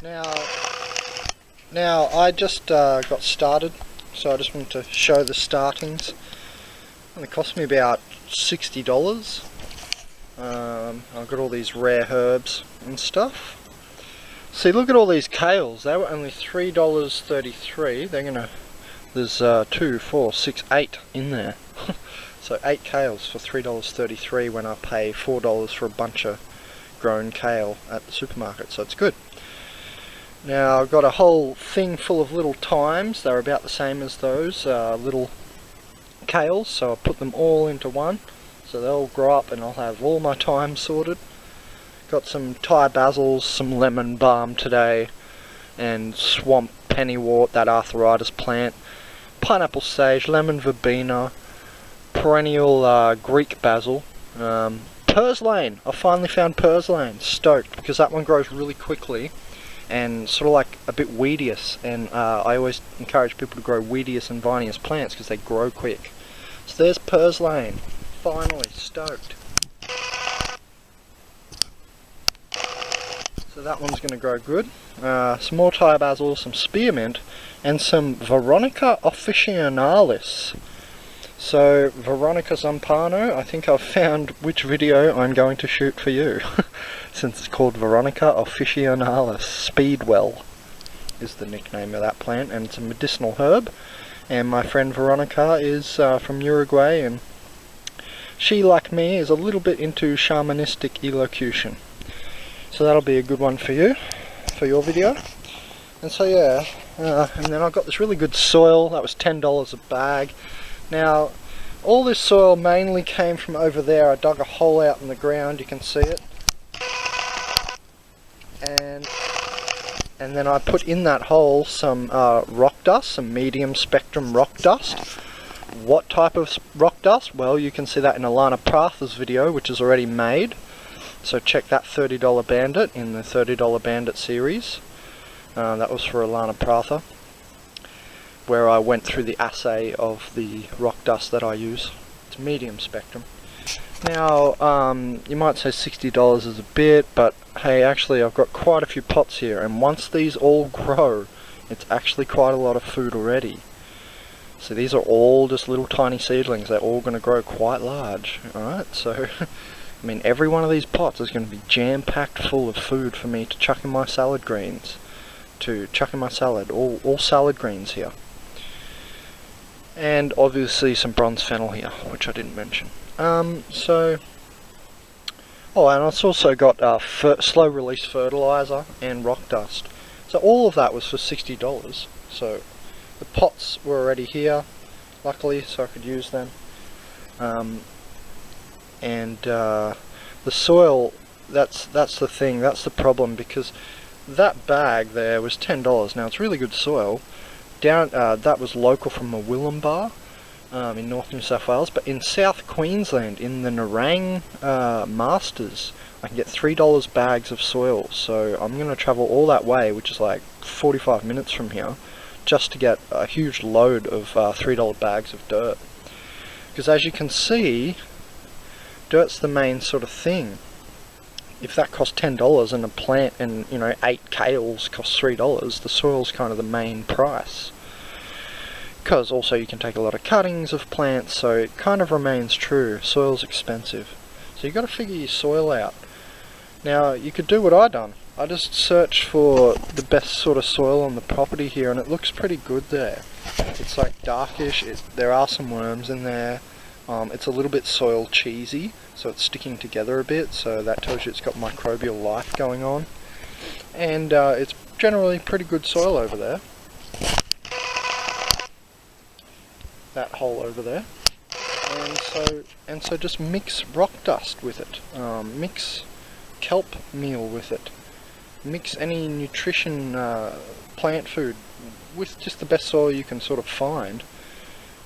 Now I just got started, so I just wanted to show the startings. And it cost me about $60. I've got all these rare herbs and stuff. See, look at all these kales. They were only $3.33. There's 2, 4, 6, 8 in there. So 8 kales for $3.33 when I pay $4 for a bunch of grown kale at the supermarket, so it's good. Now I've got a whole thing full of little thymes. They're about the same as those little kales, so I put them all into one, so they'll grow up and I'll have all my thyme sorted. Got some Thai basils, some lemon balm today, and swamp pennywort, that arthritis plant, pineapple sage, lemon verbena, perennial Greek basil, purslane. I finally found purslane. Stoked, because that one grows really quickly and sort of like a bit weedious, and I always encourage people to grow weedious and vinous plants because they grow quick. So there's purslane. Finally, stoked. So that one's going to grow good. Some more Thai basil, some spearmint, and some Veronica Officinalis. So, Veronica Zampano, I think I've found which video I'm going to shoot for you. Since it's called Veronica Officinalis Speedwell is the nickname of that plant, and it's a medicinal herb. And my friend Veronica is from Uruguay, and she, like me, is a little bit into shamanistic elocution. So that'll be a good one for you, for your video. And so yeah, and then I got this really good soil. That was $10 a bag. Now, all this soil mainly came from over there. I dug a hole out in the ground, you can see it. And then I put in that hole some rock dust, some medium spectrum rock dust. What type of rock dust? Well, you can see that in Alana Pratha's video, which is already made. So check that $30 Bandit in the $30 Bandit series. That was for Alana Pratha, where I went through the assay of the rock dust that I use. It's medium spectrum. Now, you might say $60 is a bit, but hey, actually I've got quite a few pots here, and once these all grow, it's actually quite a lot of food already. So these are all just little tiny seedlings. They're all going to grow quite large. Alright, so I mean, every one of these pots is going to be jam-packed full of food for me to chuck in my salad greens. To chuck in my salad, all salad greens here. And obviously some bronze fennel here, which I didn't mention. Oh, and it's also got slow release fertilizer and rock dust. So all of that was for $60. So the pots were already here, luckily, so I could use them. The soil, that's the thing, that's the problem, because that bag there was $10. Now it's really good soil. That was local from a Willumbar in North New South Wales, but in South Queensland, in the Nerang Masters, I can get $3 bags of soil. So I'm going to travel all that way, which is like 45 minutes from here, just to get a huge load of $3 bags of dirt. Because as you can see, dirt's the main sort of thing. If that costs $10 and a plant and 8 kales costs $3, the soil's kind of the main price. Because also you can take a lot of cuttings of plants, so it kind of remains true. Soil's expensive. So you've got to figure your soil out. Now you could do what I done. I just searched for the best sort of soil on the property here, and it looks pretty good there. It's like darkish, there are some worms in there. It's a little bit soil cheesy, so it's sticking together a bit, so that tells you it's got microbial life going on. And it's generally pretty good soil over there. That hole over there. And so just mix rock dust with it. Mix kelp meal with it. Mix any nutrition plant food with just the best soil you can sort of find.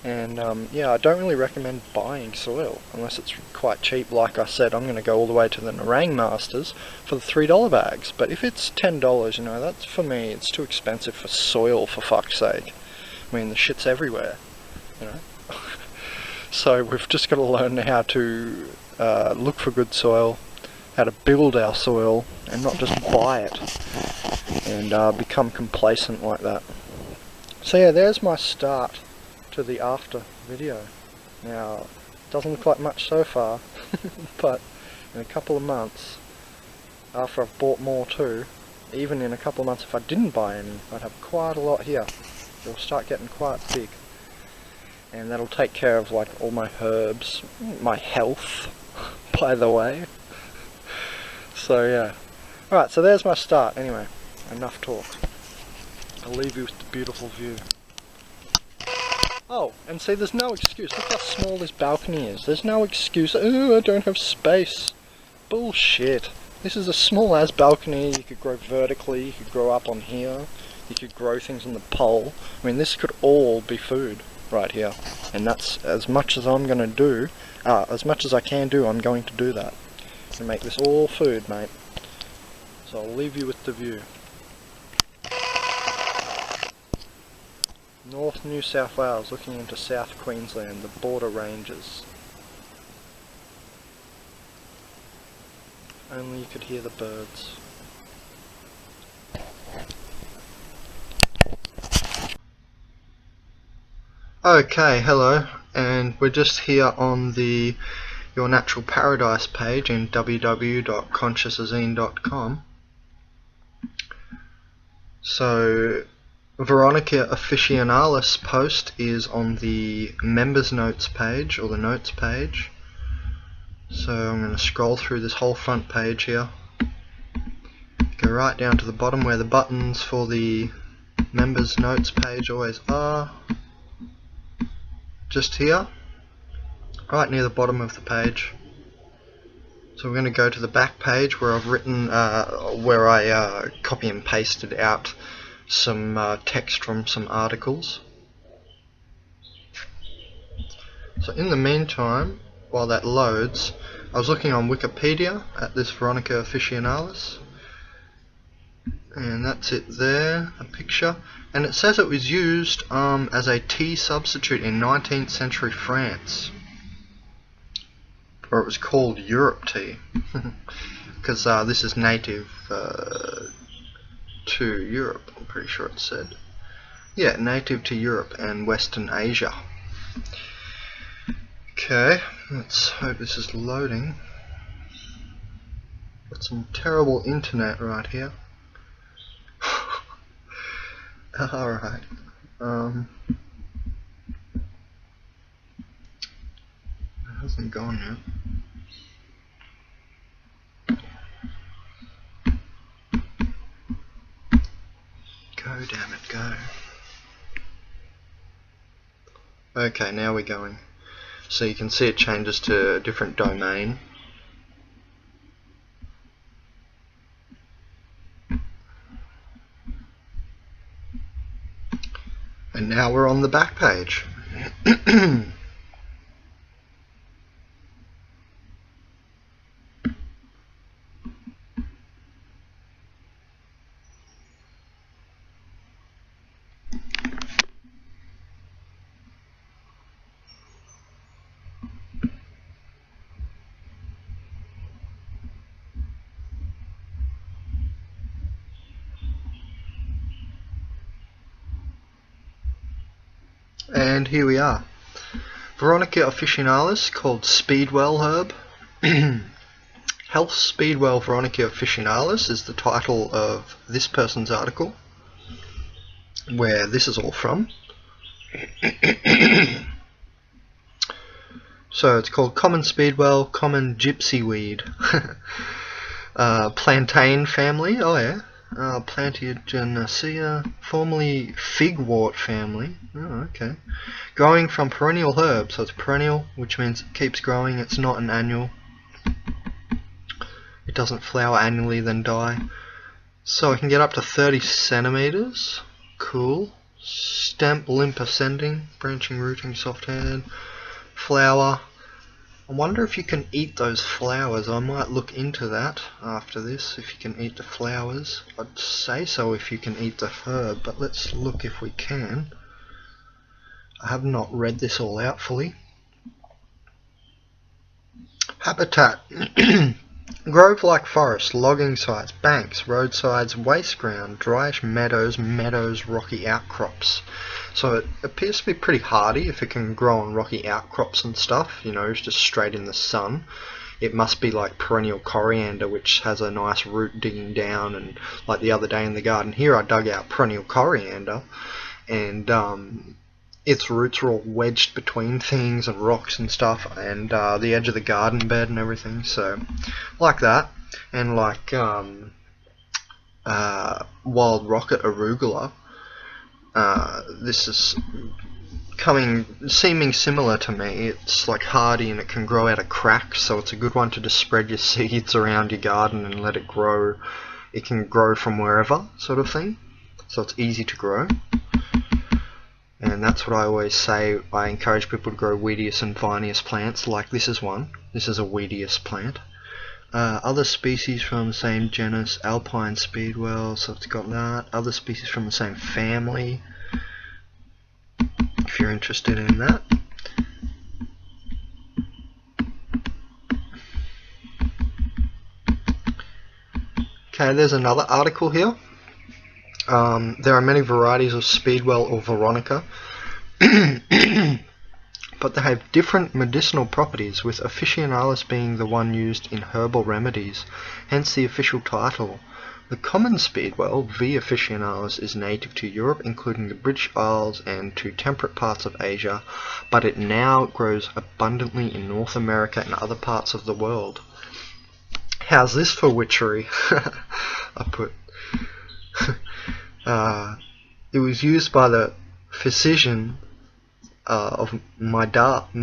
And yeah, I don't really recommend buying soil unless it's quite cheap. Like I said, I'm going to go all the way to the Nerang Masters for the $3 bags. But if it's $10, that's, for me, it's too expensive for soil, for fuck's sake. I mean, the shit's everywhere, So we've just got to learn how to look for good soil, how to build our soil, and not just buy it. and become complacent like that. So yeah, there's my start to the after video. Now, it doesn't look like much so far, but in a couple of months, after I've bought more too, even in a couple of months if I didn't buy any, I'd have quite a lot here. It'll start getting quite big. And that'll take care of like all my herbs, my health, by the way. So yeah. Alright, so there's my start. Anyway, enough talk. I'll leave you with the beautiful view. Oh, and see, there's no excuse. Look how small this balcony is. There's no excuse. Oh, I don't have space. Bullshit. This is a small as balcony. You could grow vertically, you could grow up on here, you could grow things on the pole. I mean, this could all be food right here. And that's as much as I'm gonna do, as much as I can do, I'm going to do that. To make this all food, mate. So I'll leave you with the view. North New South Wales, looking into South Queensland, the border ranges. Only you could hear the birds. Okay, hello, and we're just here on the Your Natural Paradise page in www.consciousazine.com. So, Veronica Officinalis post is on the members notes page, or the notes page. So I'm going to scroll through this whole front page here. Go right down to the bottom where the buttons for the members notes page always are. Just here, right near the bottom of the page. So we're going to go to the back page where I've written, where I copy and pasted out some text from some articles. So in the meantime, while that loads, I was looking on Wikipedia at this Veronica Officinalis, and that's it there, a picture, and it says it was used as a tea substitute in 19th century France, or it was called Europe tea, because this is native to Europe, I'm pretty sure it said. Yeah, native to Europe and Western Asia. Okay, let's hope this is loading. Got some terrible internet right here. Alright. It hasn't gone yet. Go, damn it, go. Okay, now we're going. So you can see it changes to a different domain. And now we're on the back page. And here we are. Veronica Officinalis, called Speedwell herb. Health Speedwell Veronica Officinalis is the title of this person's article, where this is all from. So it's called Common Speedwell, Common Gypsy Weed. Plantain family, oh yeah. Plantagenesia, formerly figwort family. Oh, okay. Growing from perennial herb, so it's perennial, which means it keeps growing. It's not an annual. It doesn't flower annually then die. So it can get up to 30 centimeters. Cool. Stem limp ascending, branching, rooting, soft head, flower. I wonder if you can eat those flowers. I might look into that after this, if you can eat the flowers. I'd say so if you can eat the herb, but let's look if we can. I have not read this all out fully. Habitat. Grove-like forest, logging sites, banks, roadsides, waste ground, dryish meadows, rocky outcrops. So it appears to be pretty hardy if it can grow on rocky outcrops and stuff, you know, just straight in the sun. It must be like perennial coriander, which has a nice root digging down, and like the other day in the garden here I dug out perennial coriander, and its roots are all wedged between things and rocks and stuff, and the edge of the garden bed and everything, so like that. And like wild rocket arugula, this is seeming similar to me. It's like hardy and it can grow out of cracks, so it's a good one to just spread your seeds around your garden and let it grow. It can grow from wherever, sort of thing, so it's easy to grow. And that's what I always say. I encourage people to grow weedious and vinious plants, like this is one. This is a weedious plant. Other species from the same genus, Alpine Speedwell, so it's got that. Other species from the same family, if you're interested in that. Okay, there's another article here. There are many varieties of Speedwell or Veronica, but they have different medicinal properties, with Officinalis being the one used in herbal remedies, hence the official title. The common Speedwell, V. officinalis, is native to Europe, including the British Isles and to temperate parts of Asia, but it now grows abundantly in North America and other parts of the world. How's this for witchery? I put... it was used by the physician of Madafai,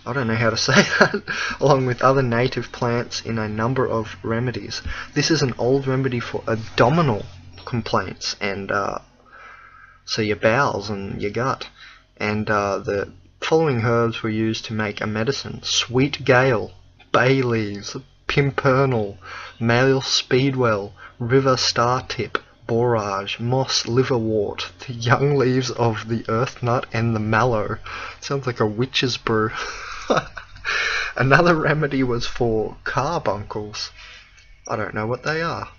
I don't know how to say that, along with other native plants in a number of remedies. This is an old remedy for abdominal complaints, and so your bowels and your gut. And the following herbs were used to make a medicine: sweet gale, bay leaves, pimpernel, male speedwell, river startip, borage, moss liverwort, the young leaves of the earth nut, and the mallow. Sounds like a witch's brew. Another remedy was for carbuncles. I don't know what they are,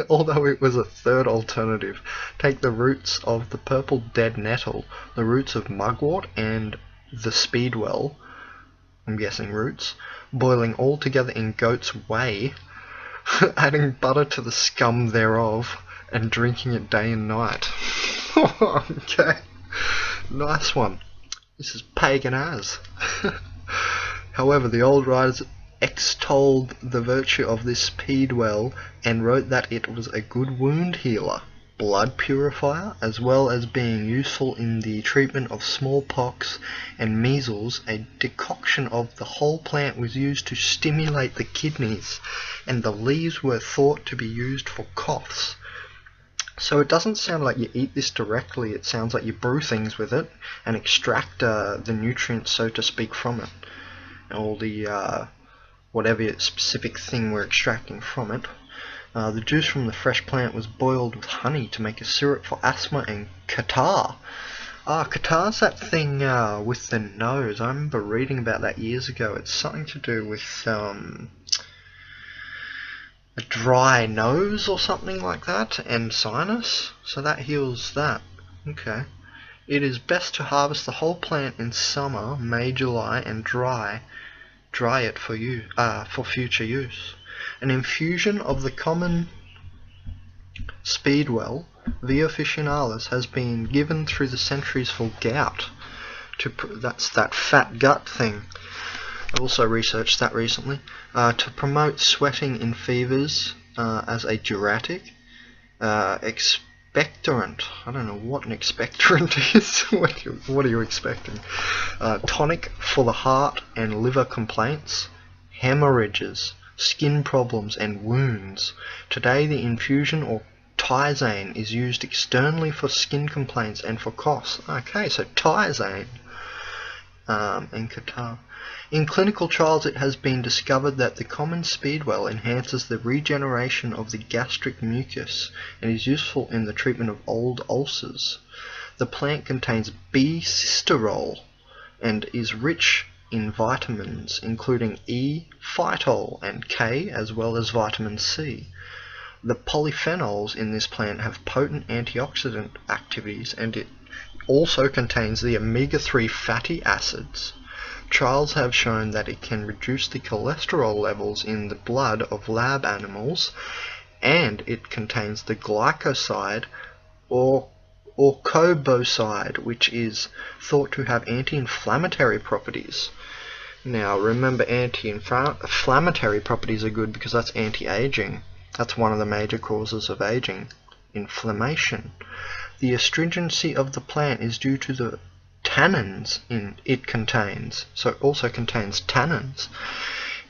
although it was a third alternative. Take the roots of the purple dead nettle, the roots of mugwort, and the speedwell, I'm guessing roots, boiling all together in goat's whey, adding butter to the scum thereof, and drinking it day and night. Okay, nice one. This is pagan as. However, the old writers extolled the virtue of this speedwell and wrote that it was a good wound healer, blood purifier, as well as being useful in the treatment of smallpox and measles. A decoction of the whole plant was used to stimulate the kidneys, and the leaves were thought to be used for coughs. So it doesn't sound like you eat this directly, it sounds like you brew things with it and extract the nutrients, so to speak, from it. All the whatever specific thing we're extracting from it. The juice from the fresh plant was boiled with honey to make a syrup for asthma and catarrh. Catarrh's that thing with the nose. I remember reading about that years ago. It's something to do with a dry nose or something like that, and sinus, so that heals that. Okay. It is best to harvest the whole plant in summer, May, July, and dry it for future use. An infusion of the common speedwell, V. officinalis, has been given through the centuries for gout. That's that fat gut thing. I also researched that recently. To promote sweating in fevers as a diuretic, expectorant. I don't know what an expectorant is. What are you expecting? Tonic for the heart and liver complaints, hemorrhages, skin problems, and wounds. Today, the infusion or tisane is used externally for skin complaints and for coughs. Okay, so tisane and catarrh. In clinical trials, it has been discovered that the common speedwell enhances the regeneration of the gastric mucus and is useful in the treatment of old ulcers. The plant contains B-cisterol and is rich in vitamins, including E, phytol, and K, as well as vitamin C. The polyphenols in this plant have potent antioxidant activities, and it also contains the omega-3 fatty acids. Trials have shown that it can reduce the cholesterol levels in the blood of lab animals, and it contains the glycoside or coboside, which is thought to have anti-inflammatory properties. Now remember, anti-inflammatory properties are good because that's anti-aging. That's one of the major causes of aging, inflammation. The astringency of the plant is due to the tannins it contains. So it also contains tannins.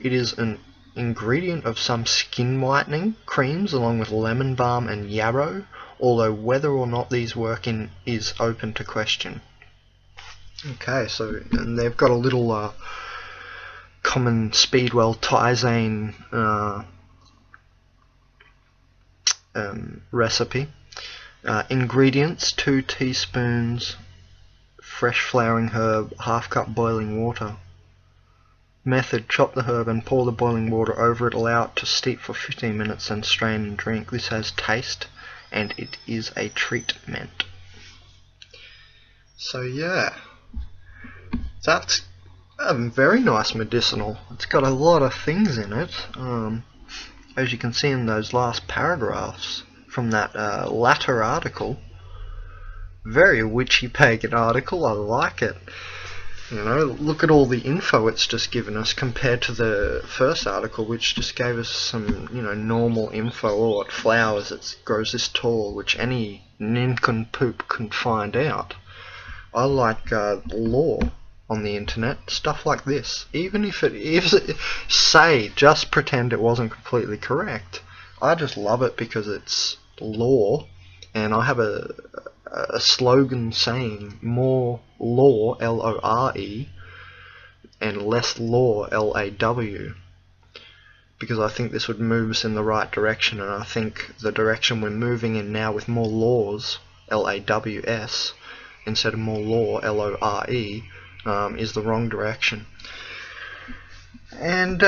It is an ingredient of some skin whitening creams along with lemon balm and yarrow, although whether or not these work is open to question. Okay, so and they've got a little common Speedwell tisane recipe. Ingredients: 2 teaspoons fresh flowering herb, ½ cup boiling water. Method: chop the herb and pour the boiling water over it, allow it to steep for 15 minutes and strain and drink. This has taste and it is a treatment. So yeah, that's a very nice medicinal. It's got a lot of things in it. As you can see in those last paragraphs from that latter article, very witchy pagan article. I like it. You know, look at all the info it's just given us compared to the first article, which just gave us some, you know, normal info. Oh, it flowers, it grows this tall, which any nincompoop can find out. I like lore on the internet, stuff like this. Even if say, just pretend it wasn't completely correct. I just love it because it's lore, and I have a slogan saying more lore, L-O-R-E, and less law, L-A-W, because I think this would move us in the right direction, and I think the direction we're moving in now with more laws, L-A-W-S, instead of more law, L-O-R-E, is the wrong direction. And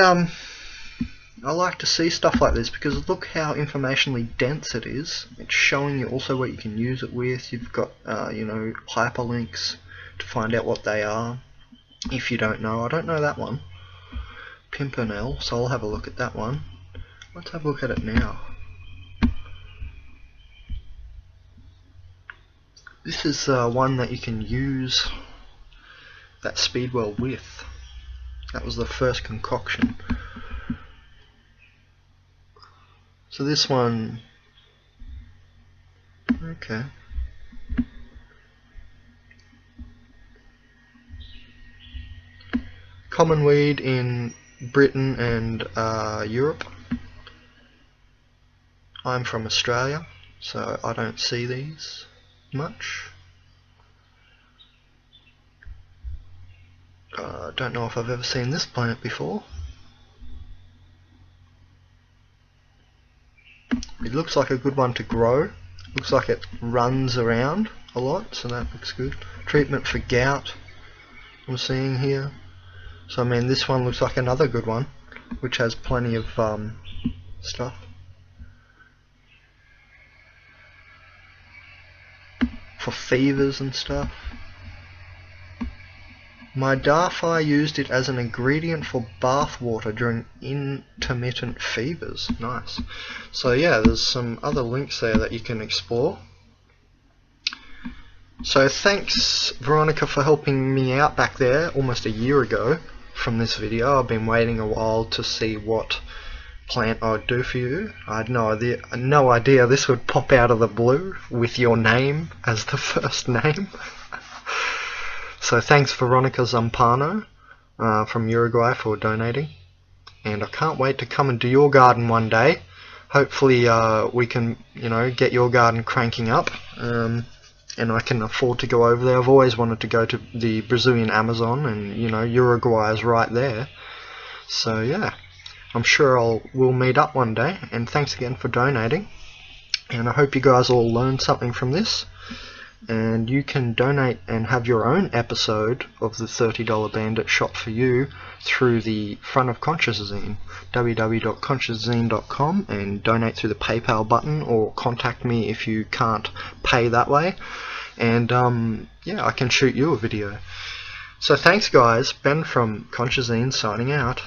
I like to see stuff like this because look how informationally dense it is. It's showing you also what you can use it with. You've got you know, hyperlinks to find out what they are if you don't know. I don't know that one, Pimpernel, so I'll have a look at that one. Let's have a look at it now. This is one that you can use that Speedwell with. That was the first concoction. So this one, okay. Common weed in Britain and Europe. I'm from Australia, so I don't see these much. Don't know if I've ever seen this plant before. It looks like a good one to grow. Looks like it runs around a lot, so that looks good. Treatment for gout, I'm seeing here. So I mean, this one looks like another good one, which has plenty of stuff. For fevers and stuff. My Darfi used it as an ingredient for bath water during intermittent fevers. Nice. So yeah, there's some other links there that you can explore. So thanks, Veronica, for helping me out back there almost a year ago from this video. I've been waiting a while to see what plant I'd do for you. I had no idea this would pop out of the blue with your name as the first name. So thanks, Veronica Zampano from Uruguay, for donating, and I can't wait to come and do your garden one day. Hopefully we can, you know, get your garden cranking up, and I can afford to go over there. I've always wanted to go to the Brazilian Amazon, and you know, Uruguay is right there. So yeah, I'm sure we'll meet up one day. And thanks again for donating, and I hope you guys all learned something from this. and you can donate and have your own episode of the $30 Bandit shot for you through the front of consciousazine, www.consciousazine.com, and donate through the PayPal button, or contact me if you can't pay that way, and yeah, I can shoot you a video. So thanks guys, Ben from Consciousazine signing out.